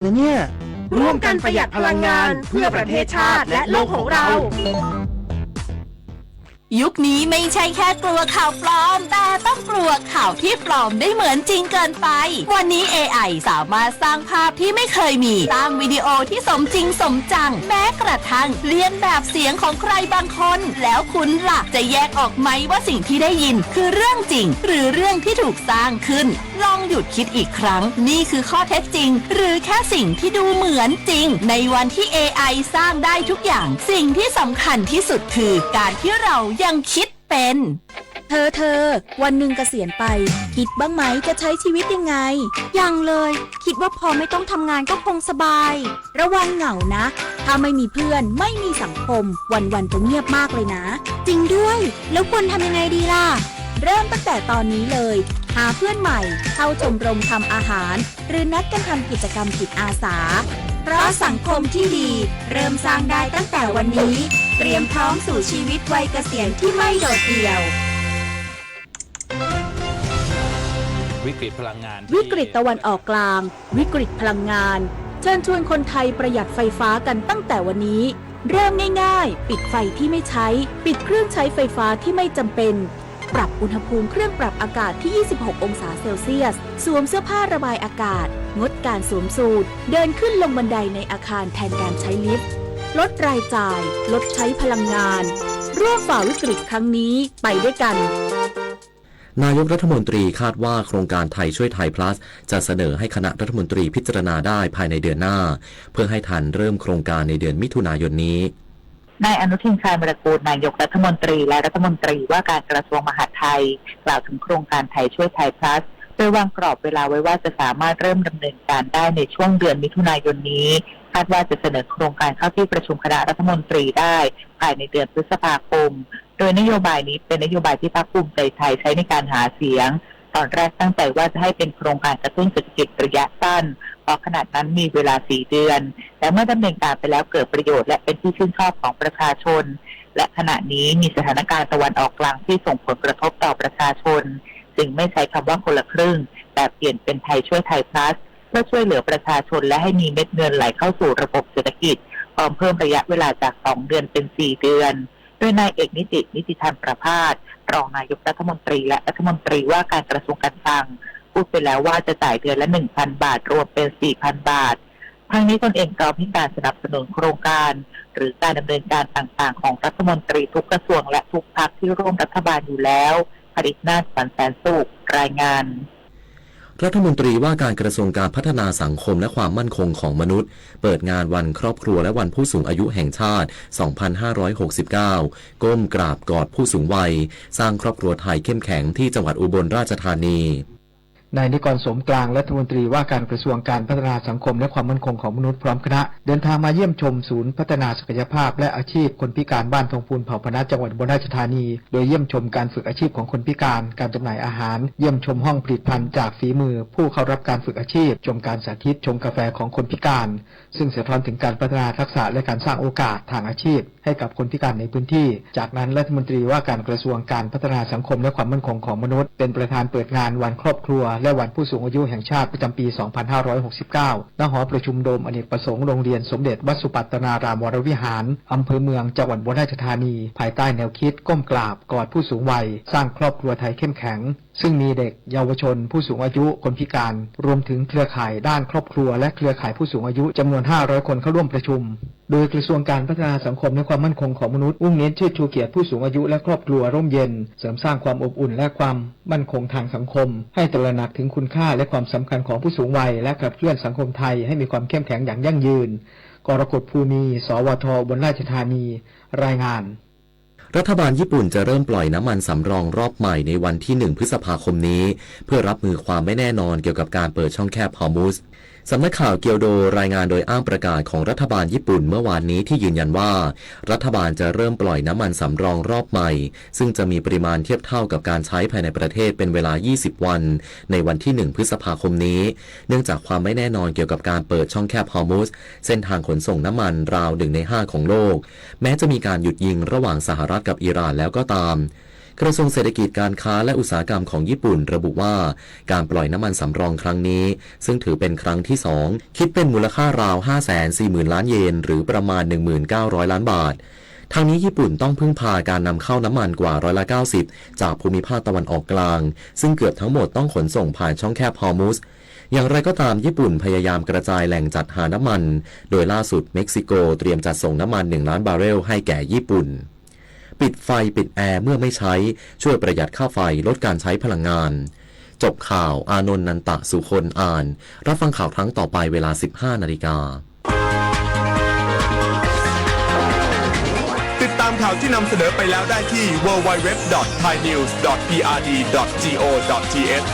นะเนี่ยร่วมกันประหยัดพลังงานเพื่อประเทศชาติและโลกของเรายุคนี้ไม่ใช่แค่กลัวข่าวปลอมแต่ต้องกลัวข่าวที่ปลอมได้เหมือนจริงเกินไปวันนี้ AI สามารถสร้างภาพที่ไม่เคยมีสร้างวิดีโอที่สมจริงสมจังแม้กระทั่งเลียนแบบเสียงของใครบางคนแล้วคุณล่ะจะแยกออกไหมว่าสิ่งที่ได้ยินคือเรื่องจริงหรือเรื่องที่ถูกสร้างขึ้นลองหยุดคิดอีกครั้งนี่คือข้อเท็จจริงหรือแค่สิ่งที่ดูเหมือนจริงในวันที่ AI สร้างได้ทุกอย่างสิ่งที่สำคัญที่สุดคือการที่เรายังคิดเป็นเธอวันหนึ่งเกษียณไปคิดบ้างไหมจะใช้ชีวิตยังไงยังเลยคิดว่าพอไม่ต้องทำงานก็คงสบายระวังเหงานะถ้าไม่มีเพื่อนไม่มีสังคมวันๆจะเงียบมากเลยนะจริงด้วยแล้วควรทำยังไงดีล่ะเริ่มตั้งแต่ตอนนี้เลยหาเพื่อนใหม่เข้าชมรมทำอาหารหรือนัดกันทำกิจกรรมจิตอาสาเพราะสังคมที่ดีเริ่มสร้างได้ตั้งแต่วันนี้เตรียมพร้อมสู่ชีวิตวัยเกษียณที่ไม่โดดเดี่ยววิกฤตพลังงานวิกฤตตะวันออกกลางวิกฤตพลังงานเชิญชวนคนไทยประหยัดไฟฟ้ากันตั้งแต่วันนี้เริ่มง่ายๆปิดไฟที่ไม่ใช้ปิดเครื่องใช้ไฟฟ้าที่ไม่จำเป็นปรับอุณหภูมิเครื่องปรับอากาศที่ 26 องศาเซลเซียสสวมเสื้อผ้าระบายอากาศงดการสวมสูทเดินขึ้นลงบันไดในอาคารแทนการใช้ลิฟต์ลดรายจ่ายลดใช้พลังงานร่วมฝ่าวิกฤตครั้งนี้ไปด้วยกันนายกรัฐมนตรีคาดว่าโครงการไทยช่วยไทย plus จะเสนอให้คณะรัฐมนตรีพิจารณาได้ภายในเดือนหน้าเพื่อให้ทันเริ่มโครงการในเดือนมิถุนายนนี้นายอนุทินชาญวิรากูลนายกรัฐมนตรีและรัฐมนตรีว่าการกระทรวงมหาดไทยกล่าวถึงโครงการไทยช่วยไทย plus โดยวางกรอบเวลาไว้ว่าจะสามารถเริ่มดำเนินการได้ในช่วงเดือนมิถุนายนนี้คาดว่าจะเสนอโครงการเข้าที่ประชุมคณะรัฐมนตรีได้ภายในเดือนพฤษภาคมโดยนโยบายนี้เป็นนโยบายที่พรรคภูมิใจไทยใช้ในการหาเสียงตอนแรกตั้งใจว่าจะให้เป็นโครงการกระตุ้นเศรษฐกิจระยะสั้นเพราะขนาดนั้นมีเวลา4 เดือนแต่เมื่อดำเนินการไปแล้วเกิดประโยชน์และเป็นที่ชื่นชอบของประชาชนและขณะนี้มีสถานการณ์ตะวันออกกลางที่ส่งผลกระทบต่อประชาชนจึงไม่ใช้คำว่าคนละครึ่งแต่เปลี่ยนเป็นไทยช่วยไทย plus เพื่อช่วยเหลือประชาชนและให้มีเม็ดเงินไหลเข้าสู่ระบบเศรษฐกิจพร้อมเพิ่มระยะเวลาจาก2 เดือนเป็น4 เดือนโดยนายเอกนิติธรรมประภาสรองนายกรัฐมนตรีและรัฐมนตรีว่าการกระทรวงการคลังพูดไปแล้วว่าจะจ่ายเดือนละ 1,000 บาทรวมเป็น 4,000 บาททั้งนี้ตนเองพร้อมให้การสนับสนุนโครงการหรือการดำเนินการต่างๆของรัฐมนตรีทุกกระทรวงและทุกพรรคที่ร่วมรัฐบาลอยู่แล้วผลิตนาถ แสนสุขรายงานรัฐมนตรีว่าการกระทรวงการพัฒนาสังคมและความมั่นคงของมนุษย์เปิดงานวันครอบครัวและวันผู้สูงอายุแห่งชาติ 2569 ก้มกราบกอดผู้สูงวัยสร้างครอบครัวไทยเข้มแข็งที่จังหวัดอุบลราชธานีนายนิกร สมกลางรัฐมนตรีว่าการกระทรวงการพัฒนาสังคมและความมั่นคงของมนุษย์พร้อมคณะเดินทางมาเยี่ยมชมศูนย์พัฒนาศักยภาพและอาชีพคนพิการบ้านทองพูนเผ่าพนัสจังหวัดอุบลราชธานีโดยเยี่ยมชมการฝึกอาชีพของคนพิการการจำหน่ายอาหารเยี่ยมชมห้องผลิตภัณฑ์จากฝีมือผู้เข้ารับการฝึกอาชีพชมการสาธิตชงกาแฟของคนพิการซึ่งสะท้อนถึงการพัฒนาทักษะและการสร้างโอกาสทางอาชีพให้กับคนพิการในพื้นที่จากนั้นรัฐมนตรีว่าการกระทรวงการพัฒนาสังคมและความมั่นคงของมนุษย์เป็นประธานเปิดงานวันครอบครัวและวันผู้สูงอายุแห่งชาติประจำปี 2569 ณ หอประชุมโดมอเนกประสงค์โรงเรียนสมเด็จวัดสุปัตตนารามวรวิหารอำเภอเมืองจังหวัดอุบลราชธานีภายใต้แนวคิดก้มกราบกอดผู้สูงวัยสร้างครอบครัวไทยเข้มแข็งซึ่งมีเด็กเยาวชนผู้สูงอายุคนพิการรวมถึงเครือข่ายด้านครอบครัวและเครือข่ายผู้สูงอายุจำนวน 500 คนเข้าร่วมประชุมโดยกระทรวงการพัฒนาสังคมและความมั่นคงของมนุษย์มุ่งเน้นเชิดชูเกียรติผู้สูงอายุและครอบครัวร่มเย็นเสริมสร้างความอบอุ่นและความมั่นคงทางสังคมให้ตระหนักถึงคุณค่าและความสำคัญของผู้สูงวัยและขับเคลื่อนสังคมไทยให้มีความเข้มแข็งอย่างยั่งยืนกรกฎภูมิสวทอุบลราชธานีรายงานรัฐบาลญี่ปุ่นจะเริ่มปล่อยน้ำมันสำรองรอบใหม่ในวันที่ 1 พฤษภาคมนี้เพื่อรับมือความไม่แน่นอนเกี่ยวกับการเปิดช่องแคบฮอร์มุซสำนักข่าวเกียวโดรายงานโดยอ้างประกาศของรัฐบาลญี่ปุ่นเมื่อวานนี้ที่ยืนยันว่ารัฐบาลจะเริ่มปล่อยน้ำมันสำรองรอบใหม่ซึ่งจะมีปริมาณเทียบเท่ากับการใช้ภายในประเทศเป็นเวลา 20 วันในวันที่ 1 พฤษภาคมนี้เนื่องจากความไม่แน่นอนเกี่ยวกับการเปิดช่องแคบฮอร์มุซเส้นทางขนส่งน้ำมันราว 1 ใน 5 ของโลกแม้จะมีการหยุดยิงระหว่างสหรัฐกับอิหร่านแล้วก็ตาม กระทรวงเศรษฐกิจการค้าและอุตสาหกรรมของญี่ปุ่นระบุว่าการปล่อยน้ำมันสำรองครั้งนี้ซึ่งถือเป็นครั้งที่2คิดเป็นมูลค่าราว 540,000 ล้านเยนหรือประมาณ 1,900 ล้านบาททางนี้ญี่ปุ่นต้องพึ่งพาการนำเข้าน้ำมันกว่า90%จากภูมิภาคตะวันออกกลางซึ่งเกือบทั้งหมดต้องขนส่งผ่านช่องแคบฮอร์มุสอย่างไรก็ตามญี่ปุ่นพยายามกระจายแหล่งจัดหาน้ำมันโดยล่าสุดเม็กซิโกเตรียมจัดส่งน้ำมัน1 ล้านบาร์เรลให้แก่ญี่ปุ่นปิดไฟปิดแอร์เมื่อไม่ใช้ช่วยประหยัดค่าไฟลดการใช้พลังงานจบข่าวอานนท์ นันตะ สุคนอ่านรับฟังข่าวครั้งต่อไปเวลา 15 นาฬิกาติดตามข่าวที่นำเสนอไปแล้วได้ที่ www.thainews.prd.go.th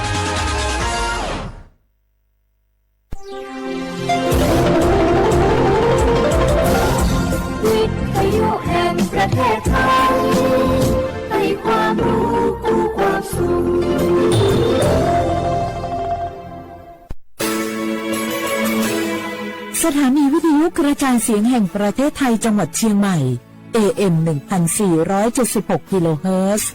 วิทยุแห่งประเทศไทยให้ความรู้คู่ความสุขสถานีวิทยุกระจายเสียงแห่งประเทศไทยจังหวัดเชียงใหม่ AM 1,476 กิโลเฮิรตซ์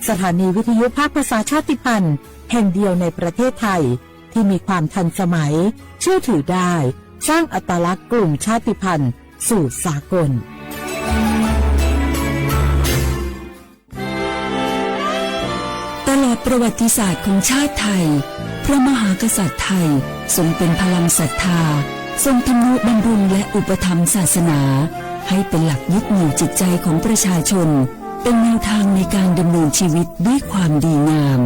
สถานีวิทยุภาคภาษาชาติพันธุ์แห่งเดียวในประเทศไทยที่มีความทันสมัยเชื่อถือได้สร้างอัตลักษณ์กลุ่มชาติพันธุ์สู่สากลตลอดประวัติศาสตร์ของชาติไทยพระมหากษัตริย์ไทยทรงเป็นพลังศรัทธาทรงทำนุบำรุงและอุปถัมภ์ศาสนาให้เป็นหลักยึดเหนี่ยวจิตใจของประชาชนเป็นแนวทางในการดำเนินชีวิตด้วยความดีงาม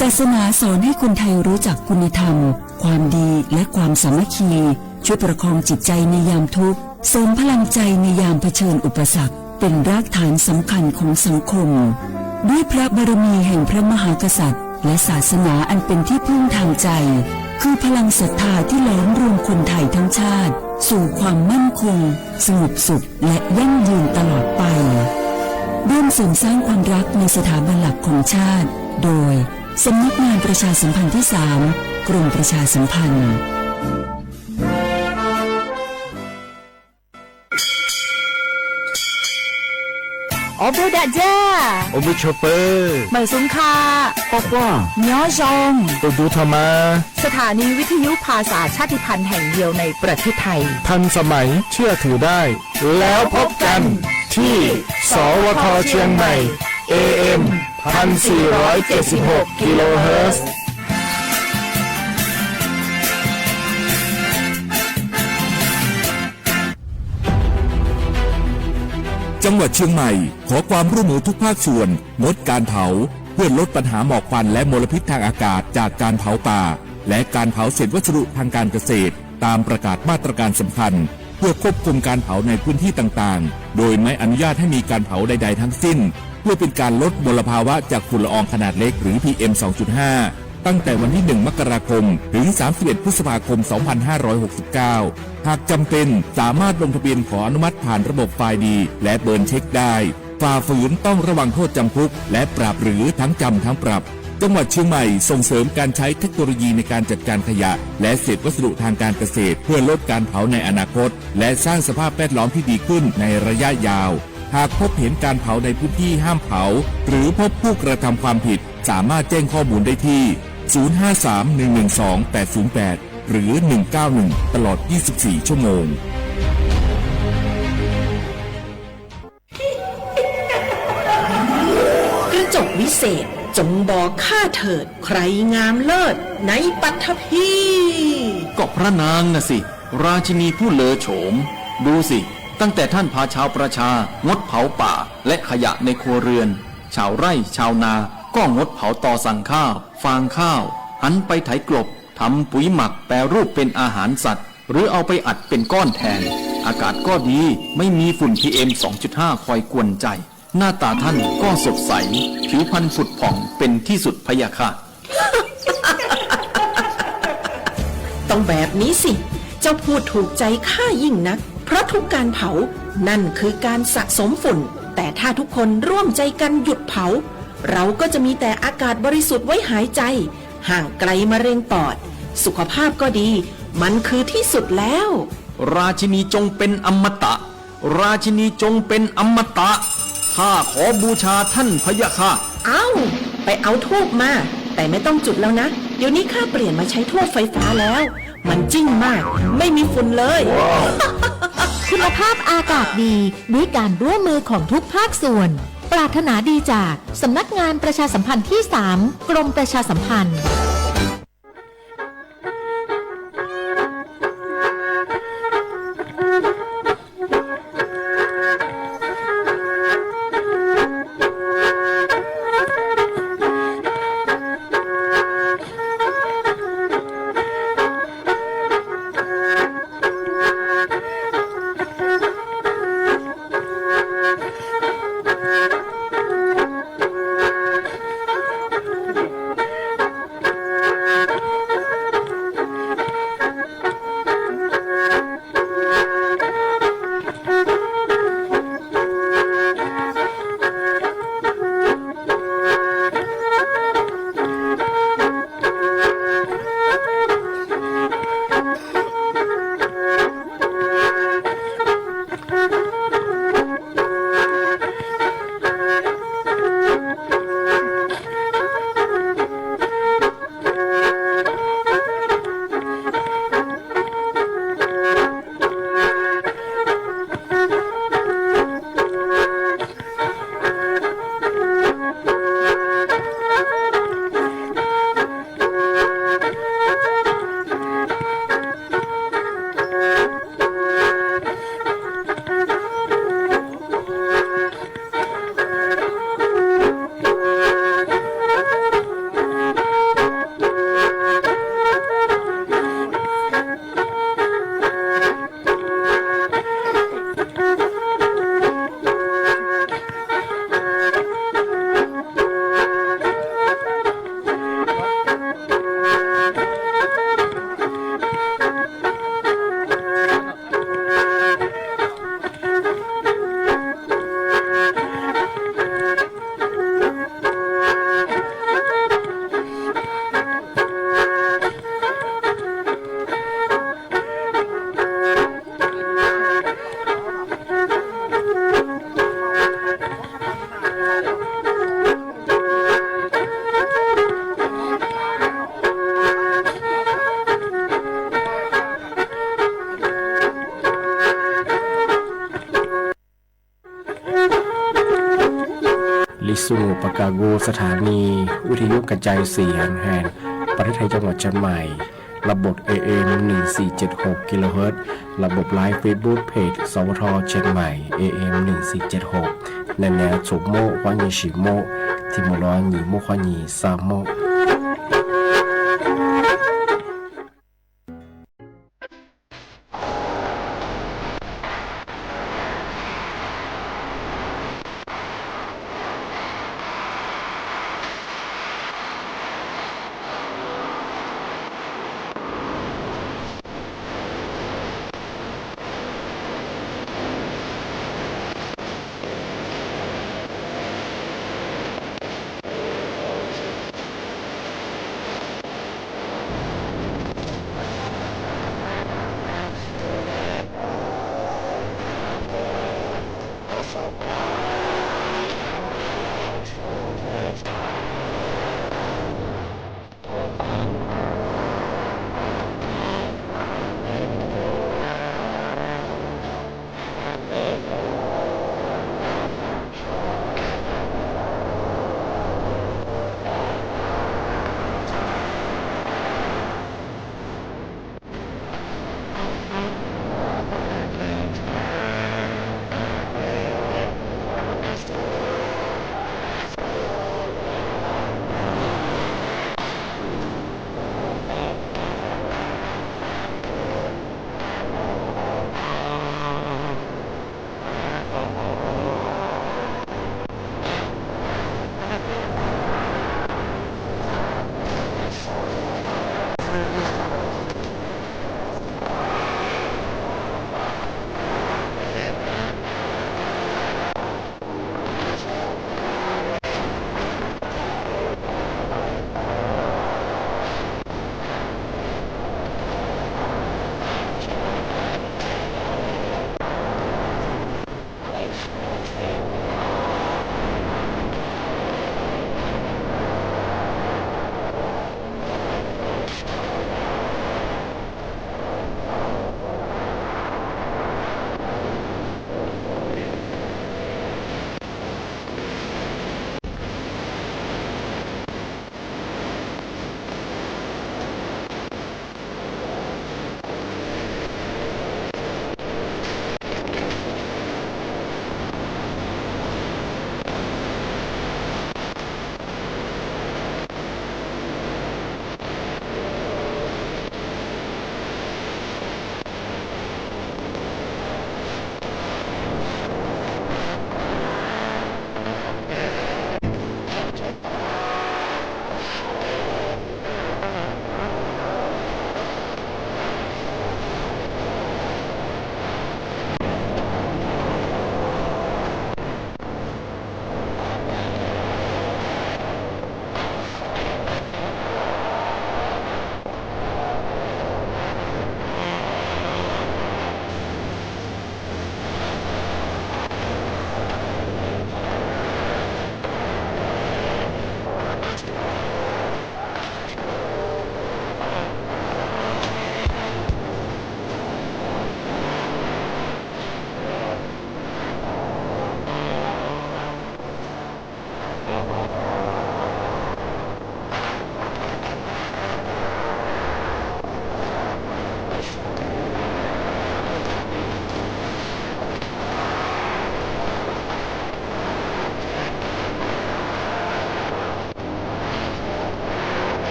ศาสนาสอนให้คนไทยรู้จักคุณธรรมความดีและความสามัคคีช่วยประคองจิตใจในยามทุกข์เสริมพลังใจในยามเผชิญอุปสรรคเป็นรากฐานสำคัญของสังคมด้วยพระบารมีแห่งพระมหากษัตริย์และศาสนาอันเป็นที่พึ่งทางใจคือพลังศรัทธาที่ล้อมรวมคนไทยทั้งชาติสู่ความมั่นคงสงบสุขและยั่งยืนตลอดไปร่วมเสริมสร้างความรักในสถาบันหลักของชาติโดยสำนักงานประชาสัมพันธ์ที่ 3 กรมประชาสัมพันธ์ ออบูดาจ้า โอมิโชเปอร์ เหมยซุงคา ปอกว่า เนาะจง ตูดูธรรมา สถานีวิทยุภาษาชาติพันธุ์แห่งเดียวในประเทศไทย ทันสมัยเชื่อถือได้ แล้วพบกันที่สวทเชียงใหม่ AM 1,476 กิโลเฮิรตซ์จังหวัดเชียงใหม่ขอความร่วมมือทุกภาคส่วนงดการเผาเพื่อลดปัญหาหมอกควันและมลพิษทางอากาศจากการเผาป่าและการเผาเศษวัสดุทางการเกษตรตามประกาศมาตรการสำคัญเพื่อควบคุมการเผาในพื้นที่ต่างๆโดยไม่อนุญาตให้มีการเผาใดๆทั้งสิ้นเพื่อเป็นการลดมลภาวะจากฝุ่นละอองขนาดเล็กหรือ PM 2.5 ตั้งแต่วันที่ 1 มกราคมถึง 31 พฤษภาคม 2569 หากจำเป็นสามารถลงทะเบียนขออนุมัติผ่านระบบไฟล์ดีและเบิร์นเช็คได้ฝ่าฝืนต้องระวังโทษจำคุกและปรับหรือทั้งจำทั้งปรับจังหวัดเชียงใหม่ส่งเสริมการใช้เทคโนโลยีในการจัดการขยะและเศษวัสดุทางการเกษตรเพื่อลดการเผาในอนาคตและสร้างสภาพแวดล้อมที่ดีขึ้นในระยะยาวหากพบเห็นการเผาในพื้นที่ห้ามเผาหรือพบผู้กระทำความผิดสามารถแจ้งข้อมูลได้ที่053-112-808หรือ191ตลอด24ชั่วโมงกระจกวิเศษจงบอกข้าเถิดใครงามเลิศในปัทภีก็พระนางน่ะสิราชินีผู้เลอโฉมดูสิตั้งแต่ท่านพาชาวประชางดเผาป่าและขยะในครัวเรือนชาวไร่ชาวนาก็งดเผาตอสั่งข้าวฟางข้าวหันไปไถกลบทำปุ๋ยหมักแปรรูปเป็นอาหารสัตว์หรือเอาไปอัดเป็นก้อนแทนอากาศก็ดีไม่มีฝุ่น PM 2.5 คอยกวนใจหน้าตาท่านก็สดใสผิวพรรณผุดผ่องเป็นที่สุดพะยะค่ะ ต้องแบบนี้สิเจ้าพูดถูกใจข้ายิ่งนักเพราะทุกการเผานั่นคือการสะสมฝุ่นแต่ถ้าทุกคนร่วมใจกันหยุดเผาเราก็จะมีแต่อากาศบริสุทธิ์ไว้หายใจห่างไกลมะเร็งปอดสุขภาพก็ดีมันคือที่สุดแล้วราชินีจงเป็นอมตะราชินีจงเป็นอมตะข้าขอบูชาท่านพะยะค่ะ เอ้าไปเอาทูบมาแต่ไม่ต้องจุดแล้วนะเดี๋ยวนี้ข้าเปลี่ยนมาใช้ทูบไฟฟ้าแล้ว มันจิ้งมากไม่มีฝุ่นเลย คุณภาพอากาศดีด้วยการร่วมมือของทุกภาคส่วน ปรารถนาดีจากสำนักงานประชาสัมพันธ์ที่ 3 กรมประชาสัมพันธ์ ลิซูปากาโกสถานีวิทยุกระจายเสียงแห่งประเทศไทยจังหวัดเชียงใหม่ระบบ AM 1476 กิโลเฮิรตซ์ระบบไลฟ์เฟซบุ๊กเพจสวทเชียงใหม่ AM 1476แนวสุโมควานีชิโมทิมร้อนหนีโมควานีซาโม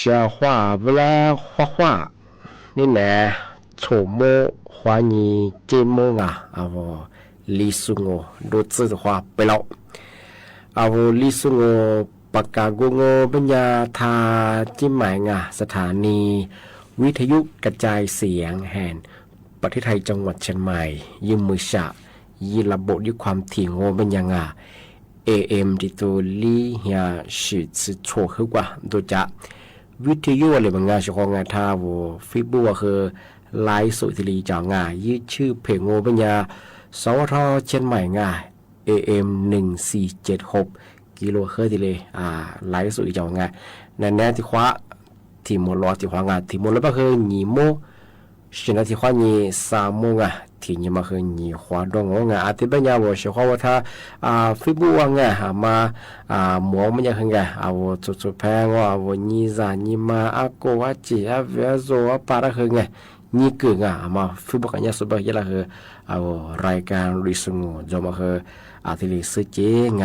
小画不来画画，你呢？草木花泥节目啊，我李松我都知道话ไปแล้ว我李松我ปากกาโกโงปัญญาทาจิ้มหมายงาสถานีวิทยุกระจายเสียงแห่งประเทศไทยจังหวัดเชียงใหม่ยืมมือฉะยีระบบด้วยความถี่โงเป็นยังไง AM ที่ตัวลีเฮียสืบโชว์ขึ้นกว่าตัวจะวิทยุอะไรบางงานเฉพาะงานท่าวัวฟิบูคือไลฟ์สดที่ลีจ่องานยืดชื่อเพลงโงเป็นยาสวทเชียงใหม่งา AM 1476กิโลเฮิรตซ์ที่เลยไลฟ์สดที่จ่องานนั่นแน่ที่คว้าที่มลที่คว้างานที่มลก็คือหนีโมชนะที่คว้าหนีสามโมงที่นี่มาคือหนีคว้าดงงานที่เป็นยาวเฉพาะว่าถ้าฟิบูว่างมาหมอมันยังไงจุดแพงว่านี่จานี่มาโกวาจิเวโซปาระคือไงนี่เกิดมาฟิบูกันยาสุบะยะละคือรายการริสงูจะมาคือที่ลิสเจง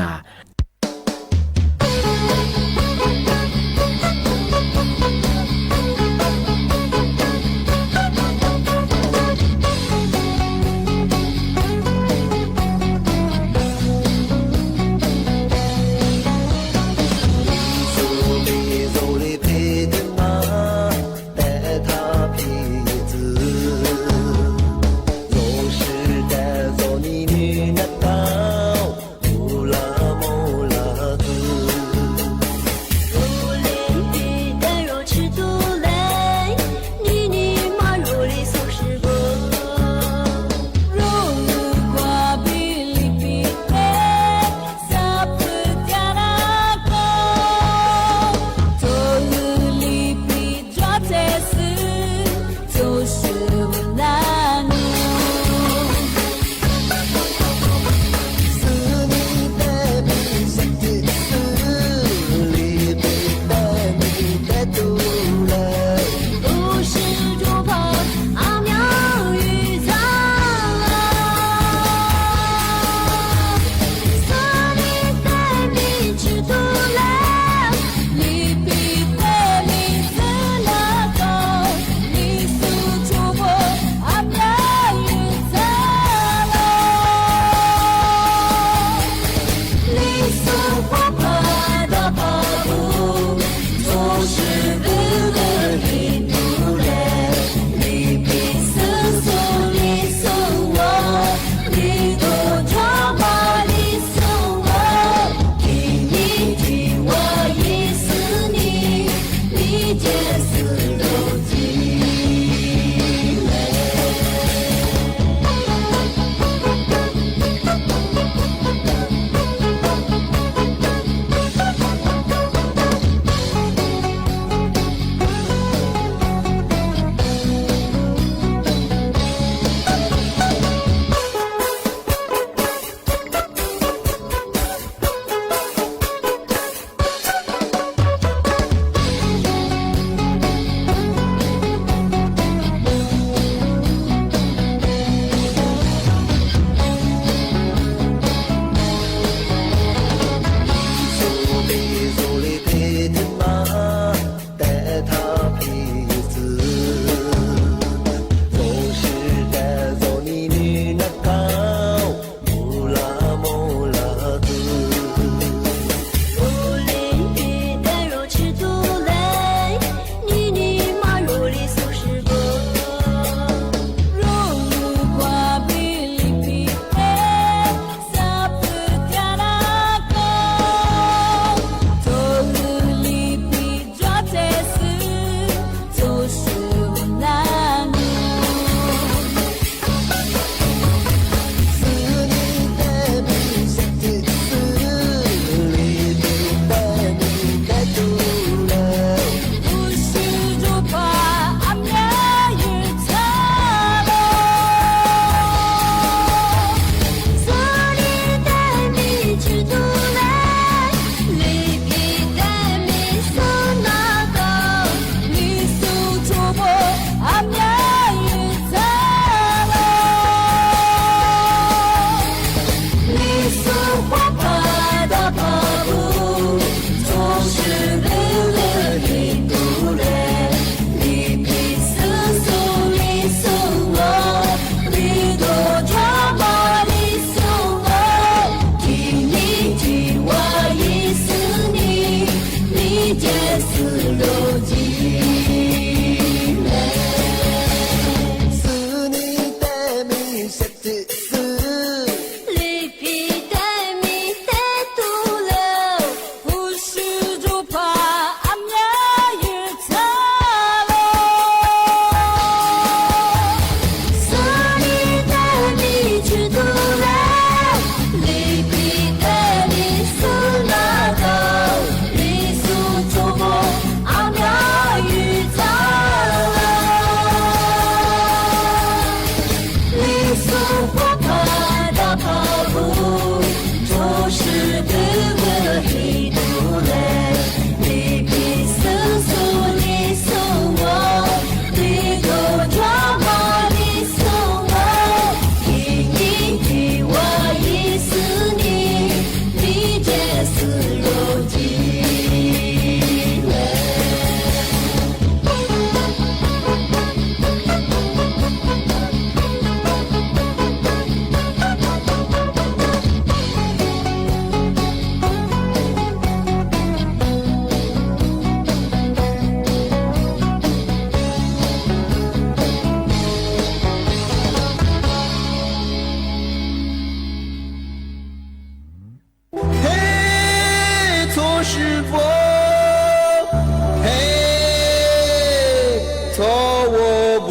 波，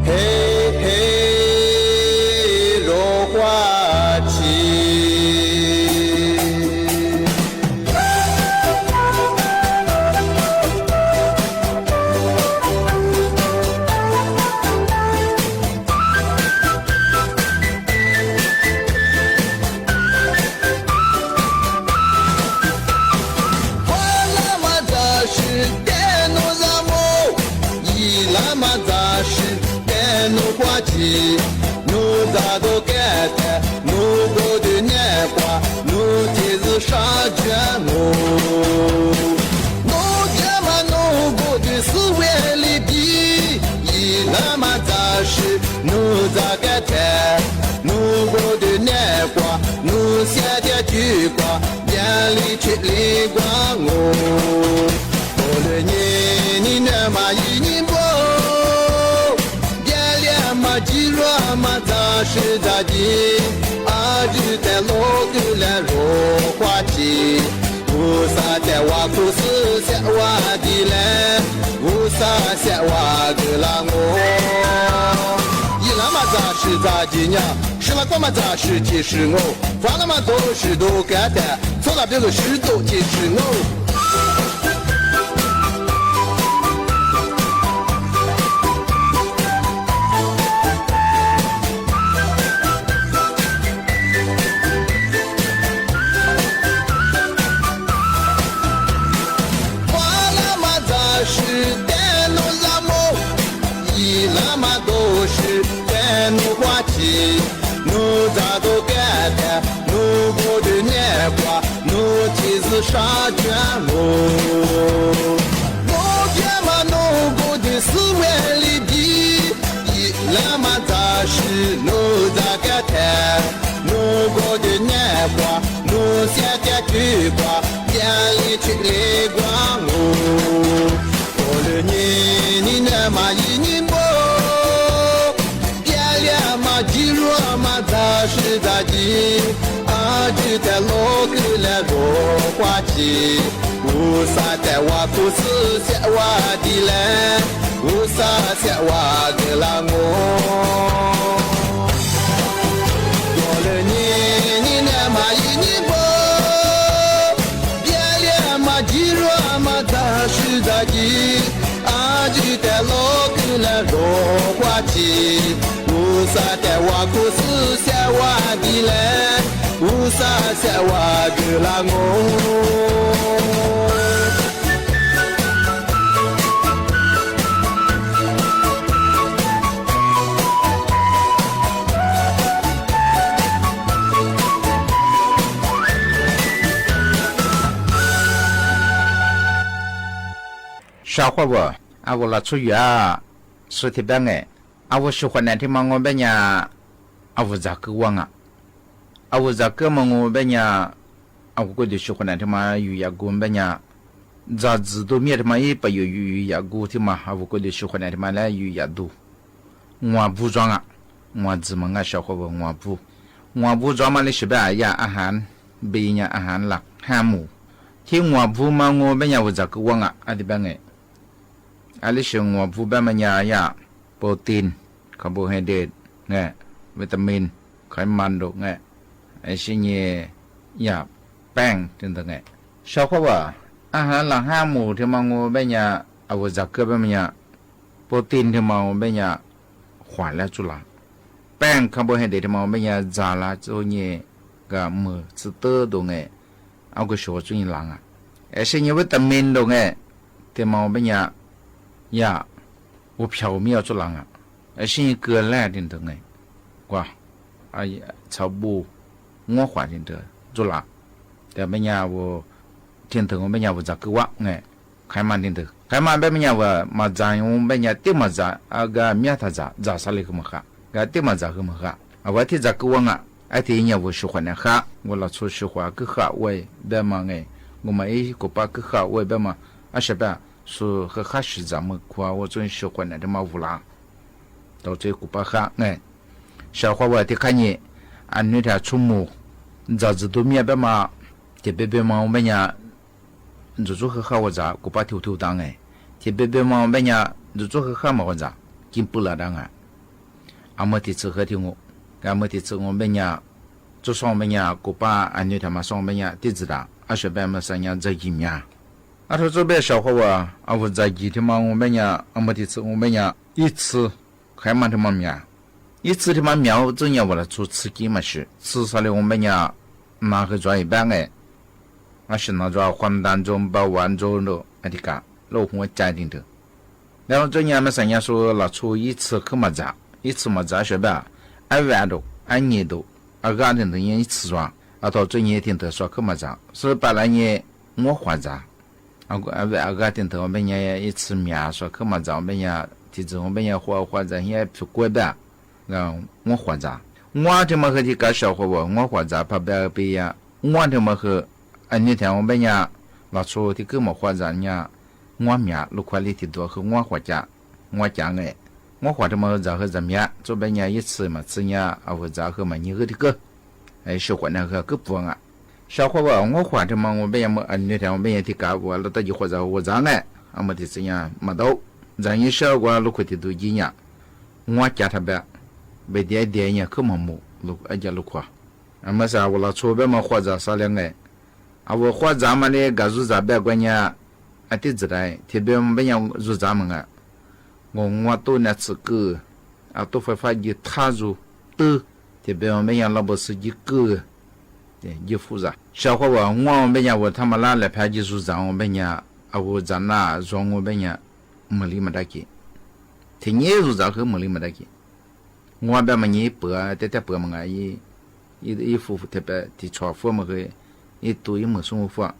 嘿嘿落花期。nous a do kete nous go de nekwa nous tizu shaja nous jama nous go de suweli bi ila matashi nous a kete nous go de nekwa nous siade tu kwa bien li chili gwa ngo ole ni na ma yi bo Majira mata shidadi aju te logu le ro kwachi usa te wa kusu se wa dile usa se wa gelango yila mata shidadi nya shila kwa mata shiti shingo fala mato shido kata sola bego shido ti shingo nous a do gata nous go de nekwa nous tizu shaja nous jama nous go de suweli bi la matashi nous a gata nous go de nekwa nous siate kubwa bien li chile gwa ole ni na ma yini bo Majiro amata shidadi aju te loku le ro kwachi usa te wa kusu se wa dile usa se wa gelango dole ni na mai ni bo biele majiro amata shidadi aju te loku le ro kwachi usa te wa kusu se wa dile usa se wa gelango小伙伴啊我来出去啊实体班哎啊我喜欢那天嘛我们呀啊我咋个忘啊啊我咋个嘛我们呀啊我就喜欢那天嘛有呀我们呀咋知道面的嘛也不有呀我的嘛啊我就喜欢那天嘛来有呀多我不装啊我怎么啊小伙伴我不装嘛你是不是呀อาหารเบียอาหารหลัก5หมู่ที่我不嘛我们呀我咋个忘啊啊的班哎啊你是我不班嘛呀โปรตีนคาร์โบไฮเดรตไงวิตามินไขมันดูไงไอ้สิ่งนี้ยาแป้งถึงตรงไงชาวเขาว่าอาหารหลัก5หมู่ที่มังงูเป็นยาเอาจากเกลือเป็นยาโปรตีนที่มังงูเป็นยาขวานและจุลาแป้งคาร์โบไฮเดรตที่มังงูเป็นยาจาราตัวนี้กับมือสเตอร์ดูไงเอาก็ชัวร์จุยหลังอ่ะไอ้สิ่งนี้วิตามินดูไงที่มังงูเป็นยา我飘渺出来啊！是个来点的哎，哇！哎呀，草布我换点的做啦，但没伢我点的我没伢我咋个哇哎，开慢点的，开慢别没伢我嘛咋用没伢点嘛咋啊个面他咋啥来个么哈，个点嘛咋个么哈，啊我听咋个哇啊，哎听伢我喜欢的哈，我老出喜欢个哈喂别嘛哎，我们哎个把个哈喂别嘛啊是吧？说和哈是咱们夸我最喜欢的嘛乌拉，到这古巴哈哎，小伙我的看你，俺那条出门，咋子都面别嘛，这边嘛我们呀，就做和我咋古巴头头当哎，特别别嘛别呀就做和嘛我咋进步了当啊，阿么的吃和听我，阿么的吃我别呀，就上别呀古巴安尼他妈上别呀地址的，阿学别么三呀在一面，阿头这边小伙我阿我在一天嘛我别呀阿么的吃我别呀一次还嘛他妈面。一次他妈苗真要我来做刺激嘛是，至少的我们呀拿去做一般哎，我是拿做黄蛋中包完之后咯，那的个老红家庭的，然后这年们三年说拿出一次去嘛咋，一次嘛咋是吧？按万多，按年多，按家庭的人一次做，啊到这年听的说去嘛咋，所以把那年我花咋，按家庭的我们也一次面说去嘛咋，我们也提子我们也花在也去过吧。我活着，我他妈和这个小伙我活着，怕别呀，我他妈和那天我们呀，老出的给我活着呀，我面路块里的多和我活着，我讲哎，我活他妈然后怎么样，这边呀一次嘛，次呀啊我然后嘛你和这个，哎小伙那个个不啊，小伙我活他妈我们也么那天我们也的个我老大就活着我讲哎，啊么的这样没到，咱一小我路块的都一样，我家他别。被点呀，可么木路一家路块，俺们啥我老出边嘛或者啥两个，啊我或者嘛的个入咱边关呀，啊地址来，特别没人入咱们啊，我都那次个，啊都会发一踏入的，特别没人老不是一个，对，一复杂。小伙我没人我他妈拿来拍技术上我没人，啊我咱那让我没人没理没得给，听你入咱和没理没得给。我别么你白在白么啊一夫妇特别的超夫么个一多一么生活，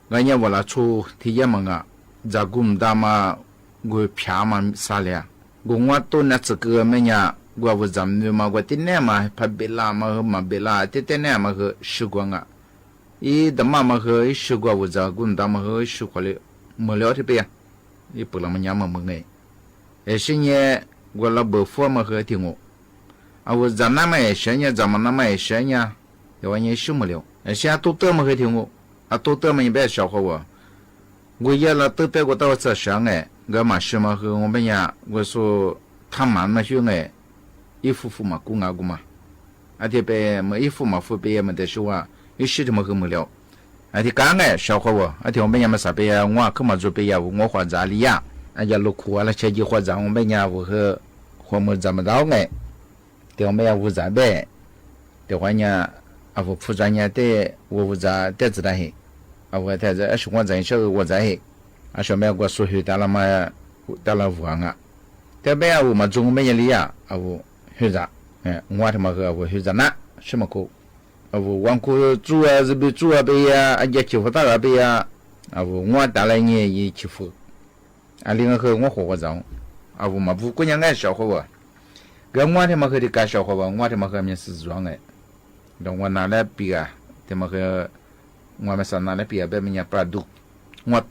俺也我那出体验么啊，在古大嘛我偏嘛啥了，我都那这个么呀，我咱们嘛我今年嘛怕别啦嘛别啦，今年嘛个习惯啊，一的妈妈和习惯我在古大嘛和习惯了，没了特别，一不那么娘么哎，而且呢我那不服嘛和听我。啊，我咱那么也行呀，咱们那么也行呀，要完也修不了。现在都得么还听我，啊，都得么也别笑话我也了都别个到这上哎，我嘛是嘛和我们呀，我说他妈嘛兄哎，一夫妇嘛公啊公嘛，啊这边么一夫嘛夫别么的说啊，一时他妈和没了，啊这刚哎笑话啊这我们呀么啥别呀，我可嘛做别呀，我花咋里呀，啊呀路苦啊了，前几花咋我们呀我和花么怎么着哎。对我们也无咋呗，对话呢，啊我铺专业的我无咋得知道嘿，啊我在这是我在小我在嘿，啊小妹我说去到了嘛，到了武汉啊，对边啊我们中国也里呀，啊我学啥，我他妈个我学啥呢？什么课？啊我往过做啊这边做啊呗呀，啊也欺负大个呗呀，啊我到了呢也欺负，啊另外和我活着，啊我嘛不过年爱小伙我。跟我他妈和的干小伙吧，我他妈和面是装哎，让我拿来比啊，他妈和我们上拿来比啊，别人家不都，我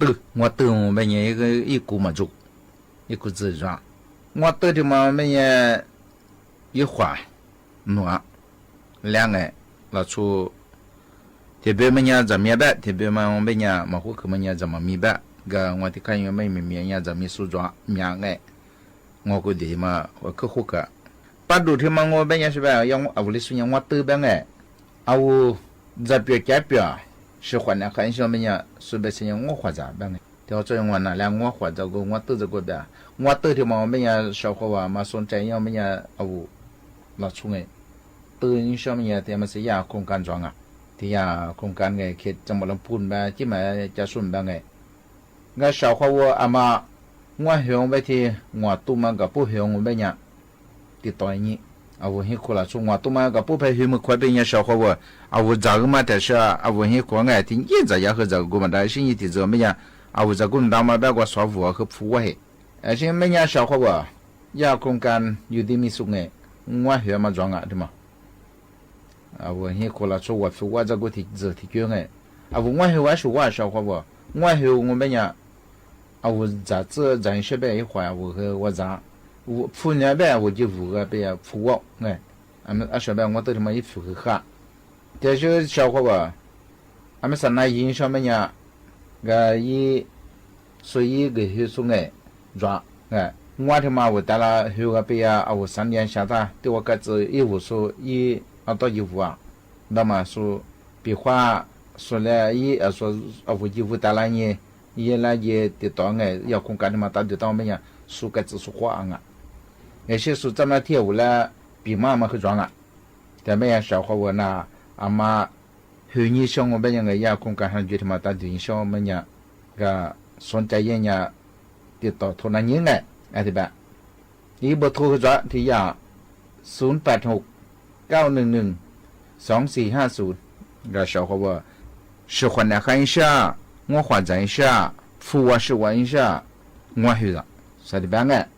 都我们家一股嘛做，一股子装，我都他妈们家一花暖两个老出，特别们家怎么样办？特别嘛我们家嘛户口们家怎么明白？个我的看有没面家怎么梳妆面哎，我估计嘛我可户口。把路他妈我本来是吧，要我屋里孙子我都本哎，啊我这边改变是换了很小么呀，随便是我花咋本哎，调这我那两我花这个我都这个边，我都他妈我们呀小伙娃嘛说这样么呀啊我老出哎，都你小么呀他们是呀空干装啊，他呀空干哎，去怎么能搬吧，这么加顺本哎，我小伙娃阿妈我向外头我都嘛个不向我们呀。的导演啊，我很苦了，从我都嘛个不配合么快被人小伙我啊，我这个嘛但是啊，我很苦爱听一直也和这个嘛，但是你的这么样啊，我这个人他妈别个说服和服我嘿，而且每年小伙我也空干有的没送哎，我学嘛装啊对嘛，啊我很苦了，从我服我这个提卷哎，啊我学我说我小伙我学我们呀，啊我这人学呗一会儿我和我咋。我铺那边我就服个别铺我哎，俺们小边我都他妈一服个哈，这些小伙吧，俺们上那印象么呀，个伊所以个黑松哎抓哎，我他妈我带了后个边啊，我3年下他对我个子一无说一到一无啊，那么说比话说了一说我一无带了你，一来也得到哎要空干的嘛，到得到没呀？说个子说话啊，那些说这么天我了比妈妈会装啊，但没呀小伙我那阿妈。后年像我们样个也空干上就他妈到底像我们样个双ใจ人呀ติดต่อโทรนั้นยังไงอธิบายอีเบอร์โทรก็ที่ยา086-911-2450ก็小伙伴喜欢来看一下我换赞一下付我10万一下我去了啥的办案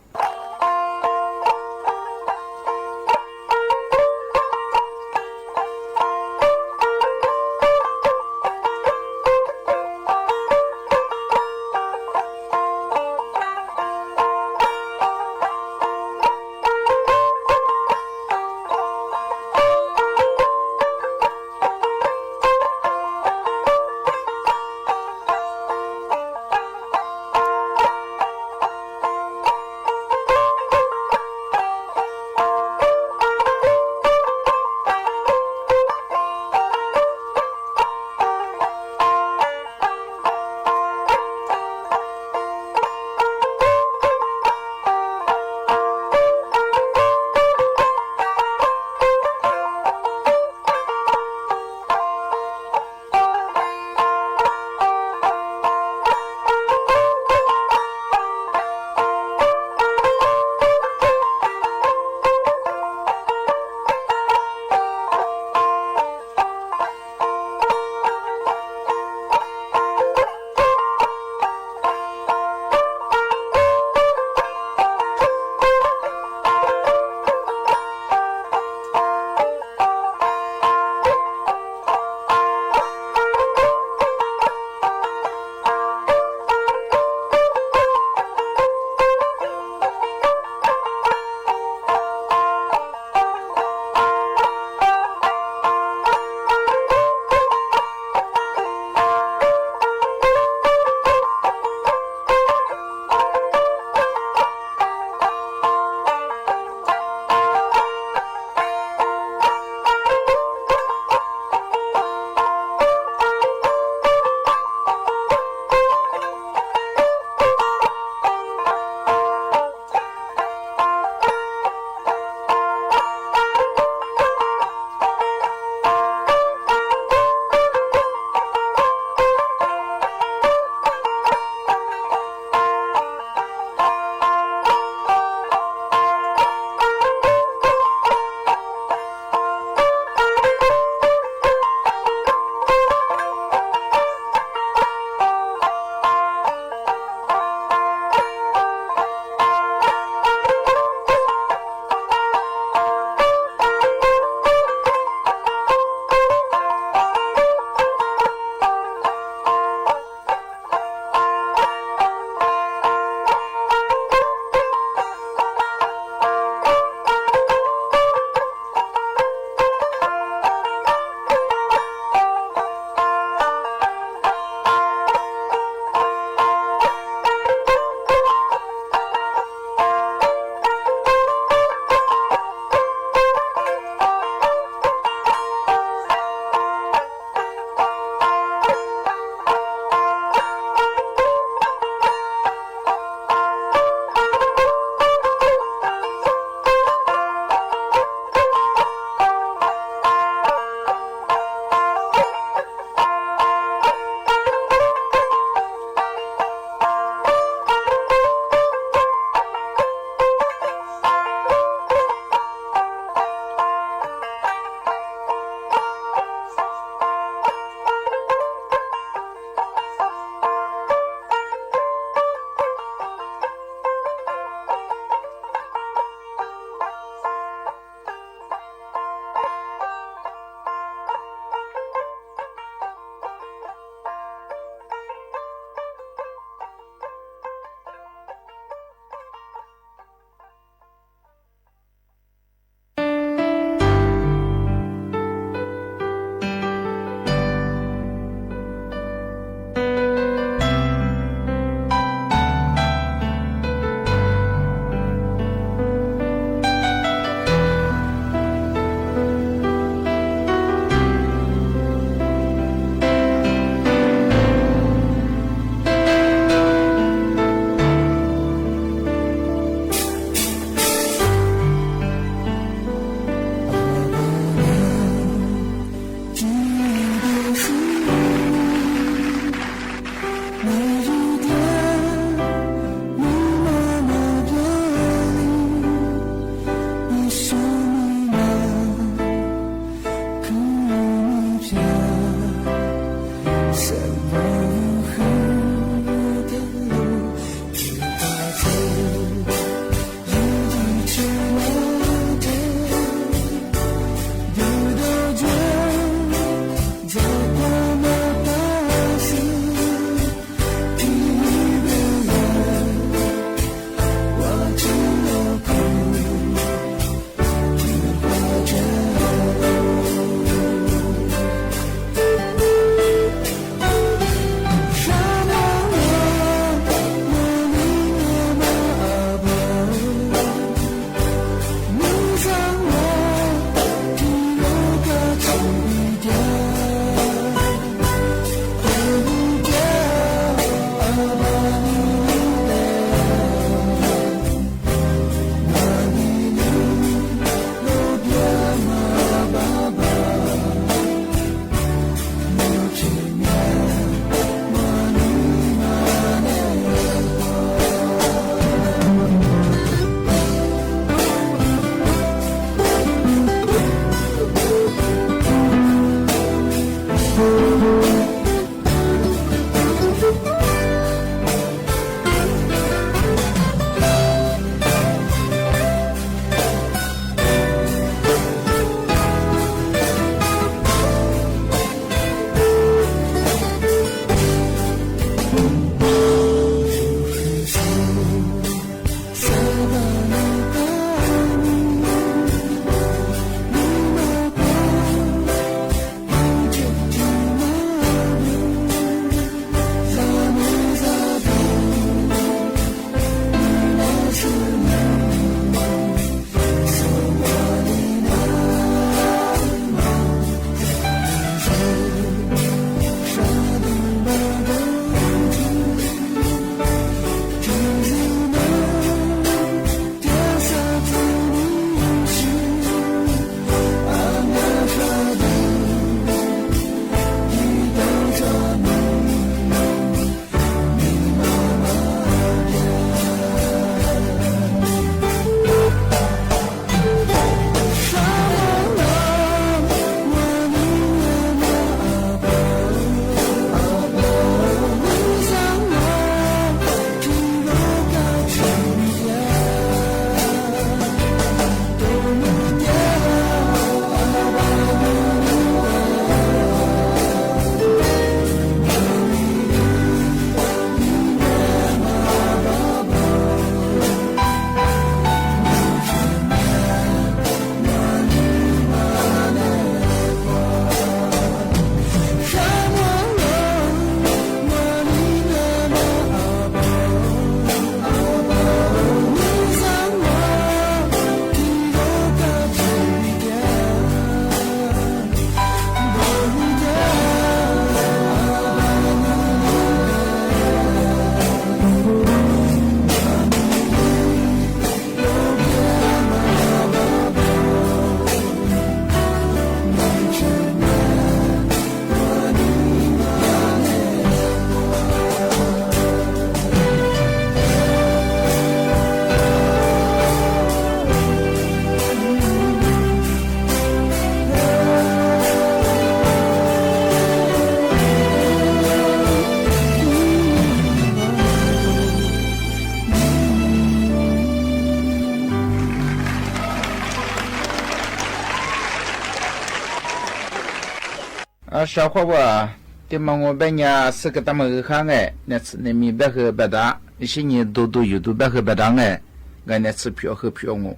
小伙娃对嘛我别伢是个他们看哎，那次那米别和别打，一些人都有都别和别打哎，俺那次票和票我，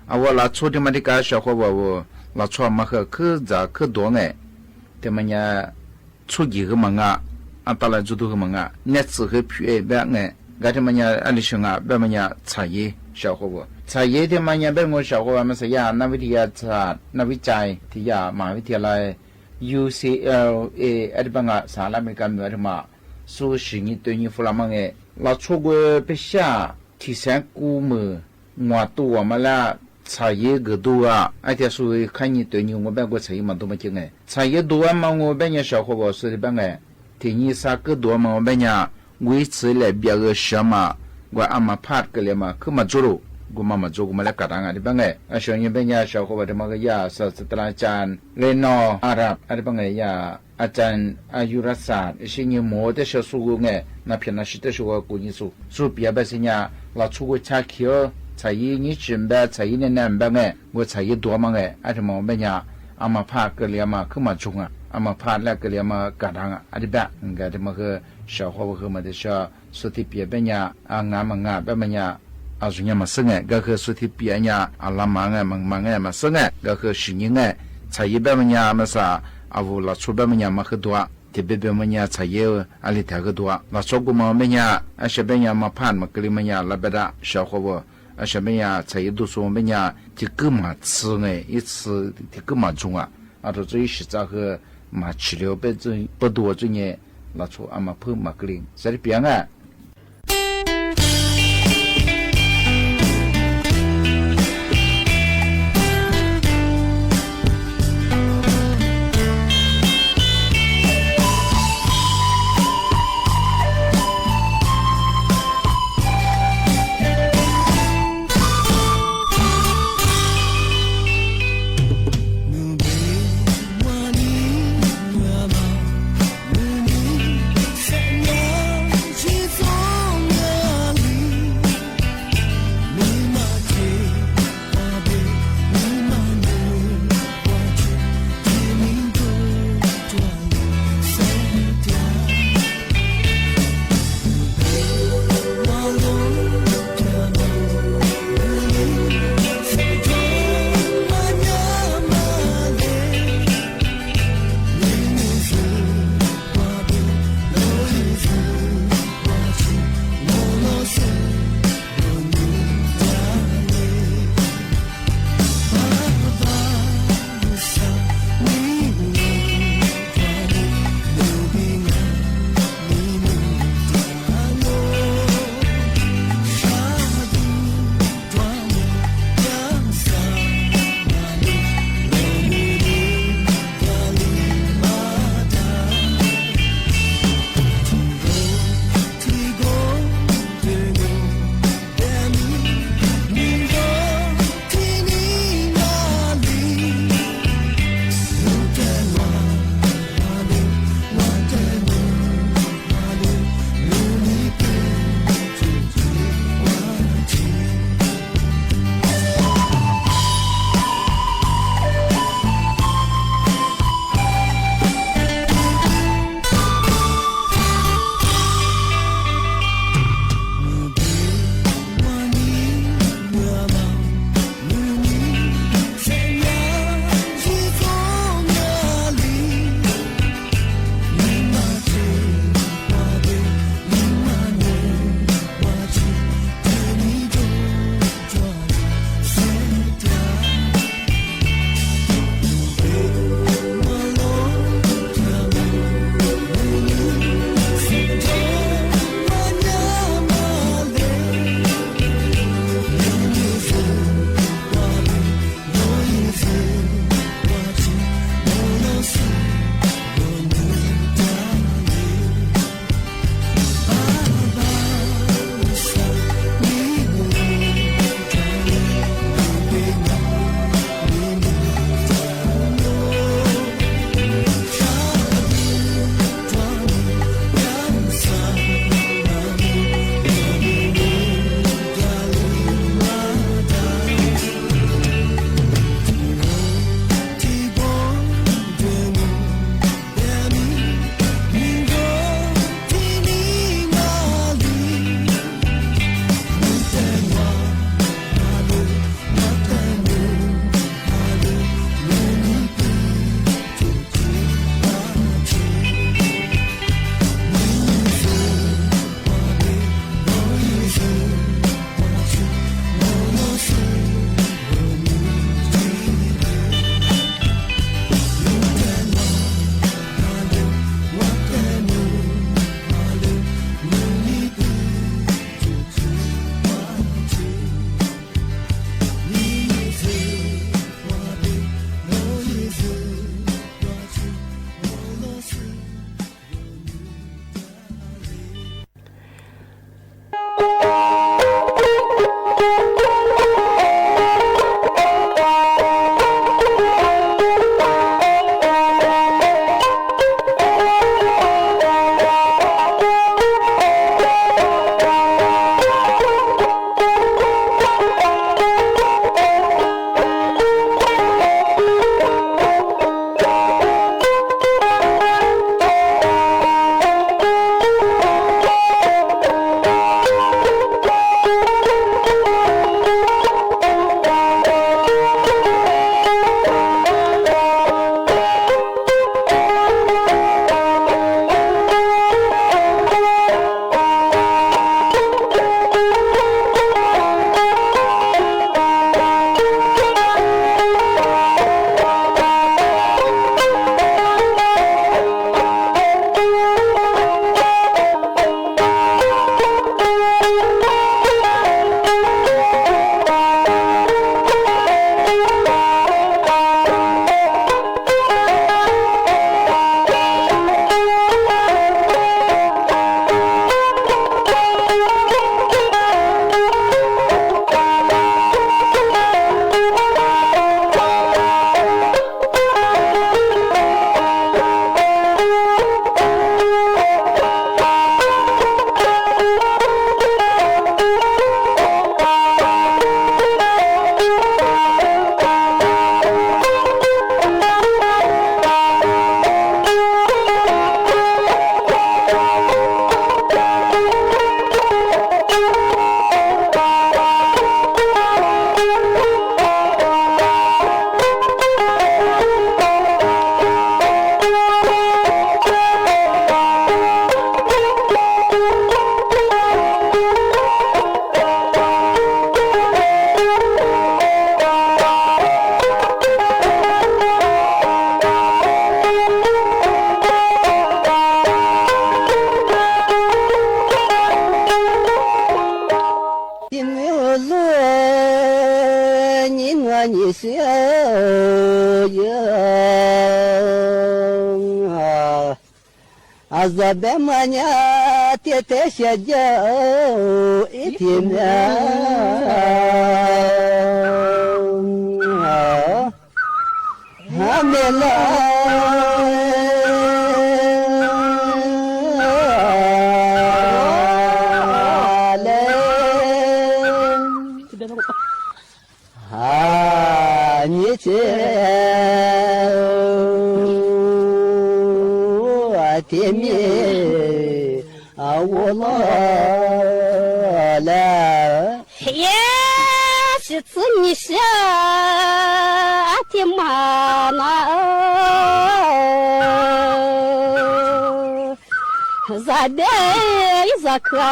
我拉出的嘛的个小伙娃我拉出嘛和可咋可多哎，对嘛伢出几个嘛到了就都个嘛那次和票哎别哎，俺这嘛伢俺的兄别嘛伢茶叶小伙娃。茶叶的嘛伢别我小伙娃们说呀，那为的呀茶，那为在的呀马为的来。UCLA 阿里邦啊，啥那没干么的嘛？说是你对你弗拉芒诶，那出国别下提升古么？我都我们啦茶叶个多啊，而且说看你对你我别个茶叶嘛多么精诶，茶叶多啊嘛我别人小伙伴说的别个，提你啥个多嘛我别人维持来别个什么，我阿妈怕个了嘛，可嘛做了。กูมาจูกูมาแล้วกัดงานที่บ้างไงช่วงนี้เป็นยาชาวเขาบอกว่าก็ยาศาสตราจารย์เลนออาหรับอะไรบ้างไงยาอาจารย์อายุรศาสตร์สิ่งนี้หมดแต่ชาวสูงไงนับเพียงนับสิแต่ชัวกูนี่สู้เปียแบบสิ่งนี้เราชูกูชาเขียวใช้ยี่จิมแบบใช้เนี่ยนั่นบ้างไงกูใช้ตัวมั้งไงอะไรมองเป็นยาอามาพาเกลียมาขึ้นมาจุงอ่ะอามาพาแล้วเกลียมากัดงานอะไรแบบงั้นที่มันคือชาวเขาบอกว่ามันจะชาวสุดที่เปียเป็นยางานแบบมันยาอาจุเนี่ยมาซึ่งไงก็คือสุดที่เปียเนี่ยอาลามังไงมังไงมาซึ่งไงก็คือสิ่งไงใช้แบบมันเนี่ยมาซาอาวุธละชุบแบบมันเนี่ยมาคือตัวที่แบบมันเนี่ยใช้อะไรแถวคือตัวละชุบกูมามันเนี่ยอาเชเป็นเนี่ยมาผ่านมากลีมันเนี่ยละเบดาชาวเขาบอกอาเชเป็นเนี่ยใช้ดูส่วนมันเนี่ยที่กูมาซื้อไง一次ที่กูมา中啊啊这这一时在和มา治疗被这不多这呢ละชุบอามาเพิ่มมากลีใช่เปียงอ่ะ去走你小呀，这边嘛呢，天天下脚一天呀，还没来。你这天命我了，也是子你下天妈那，咋的咋看？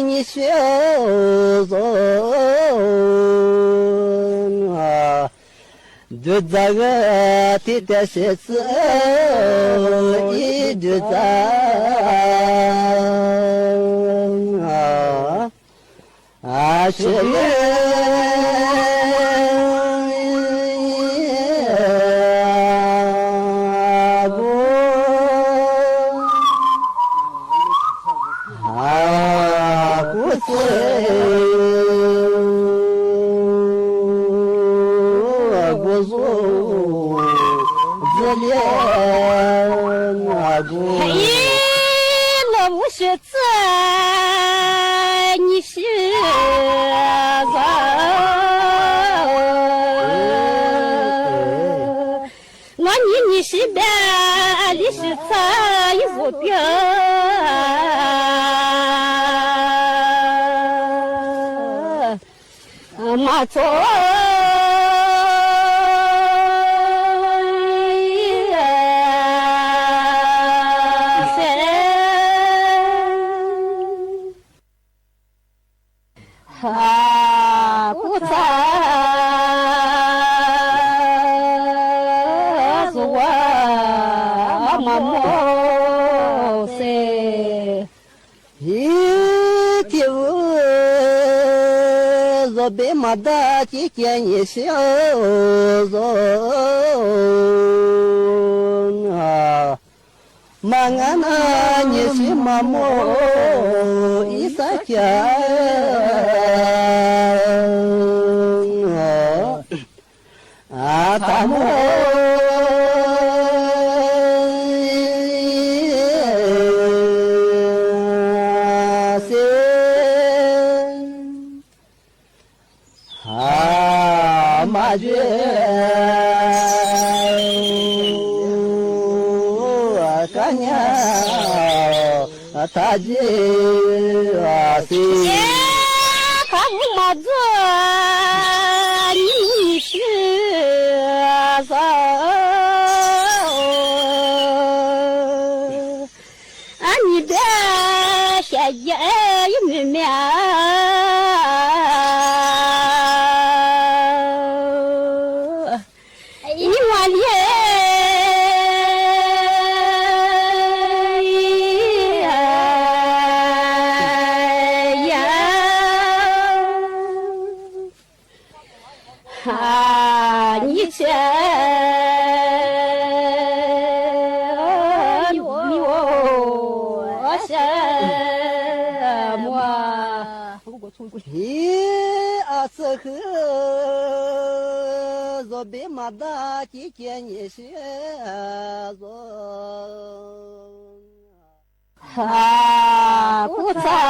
你小子啊，就这个天天写字，一直在是马错。别马达几见你小子啊，马鞍那你是马木一撒家啊，大木。觉干呀，他这是看么子，你是啥？你别下野有没面？别马达几见你小子啊，不在。